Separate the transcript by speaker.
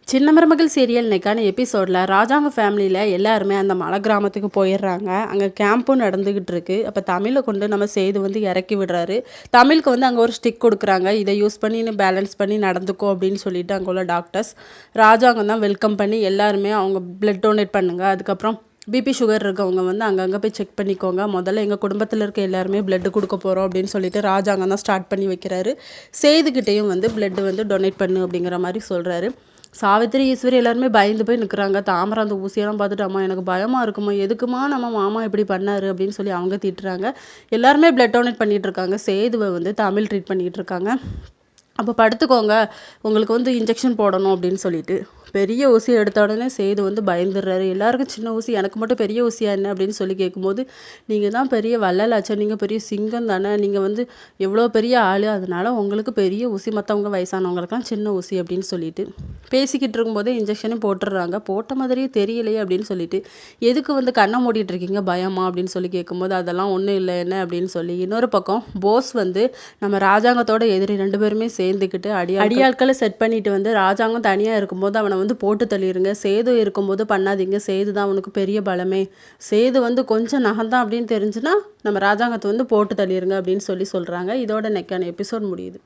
Speaker 1: சின்ன மருமகள் சீரியல் இன்னைக்கான எபிசோடில் ராஜாங்க ஃபேமிலியில் எல்லாருமே அந்த மலை கிராமத்துக்கு போயிடுறாங்க. அங்கே கேம்பும் நடந்துக்கிட்டு இருக்கு. அப்போ தமிழை கொண்டு நம்ம செய்து வந்து இறக்கி விடுறாரு. தமிழுக்கு வந்து அங்கே ஒரு ஸ்டிக் கொடுக்குறாங்க. இதை யூஸ் பண்ணி நீ பேலன்ஸ் பண்ணி நடந்துக்கோ அப்படின்னு சொல்லிட்டு அங்கே உள்ள டாக்டர்ஸ் ராஜாங்கம் தான் வெல்கம் பண்ணி எல்லாருமே அவங்க பிளட் டொனேட் பண்ணுங்க. அதுக்கப்புறம் பிபி சுகர் இருக்கவங்க வந்து அங்கங்கே போய் செக் பண்ணிக்கோங்க. முதல்ல எங்கள் குடும்பத்தில் இருக்க எல்லாருமே பிளட் கொடுக்க போகிறோம் அப்படின்னு சொல்லிட்டு ராஜாங்கம் தான் ஸ்டார்ட் பண்ணி வைக்கிறாரு. செய்துக்கிட்டேயும் வந்து பிளட் வந்து டொனேட் பண்ணு அப்படிங்கிற மாதிரி சொல்கிறாரு. சாவித்திரி ஈஸ்வரி எல்லாருமே பயந்து போய் நிற்கிறாங்க. தாமரை அந்த ஊசியெல்லாம் பார்த்துட்டு அம்மா எனக்கு பயமாக இருக்குமா, எதுக்குமா நம்ம மாமா இப்படி பண்ணாரு அப்படின்னு சொல்லி அவங்க திட்டுறாங்க. எல்லாருமே பிளட் டொனேட் பண்ணிகிட்டு இருக்காங்க. சேதுவை வந்து தமிழ் ட்ரீட் பண்ணிகிட்டு இருக்காங்க. அப்போ படுத்துக்கோங்க, உங்களுக்கு வந்து இன்ஜெக்ஷன் போடணும் அப்படின்னு சொல்லிட்டு பெரிய ஊசி எடுத்த உடனே சேது வந்து பயந்துடுறாரு. எல்லாருக்கும் சின்ன ஊசி, எனக்கு மட்டும் பெரிய ஊசியா என்ன அப்படின்னு சொல்லி கேட்கும்போது, நீங்கள் தான் பெரிய வள்ளலாச்சா, நீங்கள் பெரிய சிங்கம் தானே, நீங்கள் வந்து எவ்வளோ பெரிய ஆள், அதனால உங்களுக்கு பெரிய ஊசி, மற்றவங்க வயசானவங்களுக்குலாம் சின்ன ஊசி அப்படின்னு சொல்லிட்டு பேசிக்கிட்டு இருக்கும்போதே இன்ஜெக்ஷனும் போட்டுடுறாங்க. போட்ட மாதிரியே தெரியலையே அப்படின்னு சொல்லிட்டு, எதுக்கு வந்து கண்ணை மூடிட்டு இருக்கீங்க பயமா அப்படின்னு சொல்லி கேட்கும்போது, அதெல்லாம் ஒன்றும் இல்லை என்ன அப்படின்னு சொல்லி. இன்னொரு பக்கம் போஸ் வந்து நம்ம ராஜாங்கத்தோட எதிரி 2 பேருமே சேர்ந்துக்கிட்டு அடியாட்களை செட் பண்ணிட்டு வந்து ராஜாங்கம் தனியாக இருக்கும்போது அவனை வந்து போட்டு தள்ளிடுங்க, சேது இருக்கும்போது பண்ணாதீங்க, சேது தான் அவனுக்கு பெரிய பலமே, சேது வந்து கொஞ்சம் நகந்தான் அப்படின்னு தெரிஞ்சுன்னா நம்ம ராஜாங்கத்தை வந்து போட்டு தள்ளிடுங்க அப்படின்னு சொல்லி சொல்கிறாங்க. இதோட நெக்கான எபிசோட் முடியுது.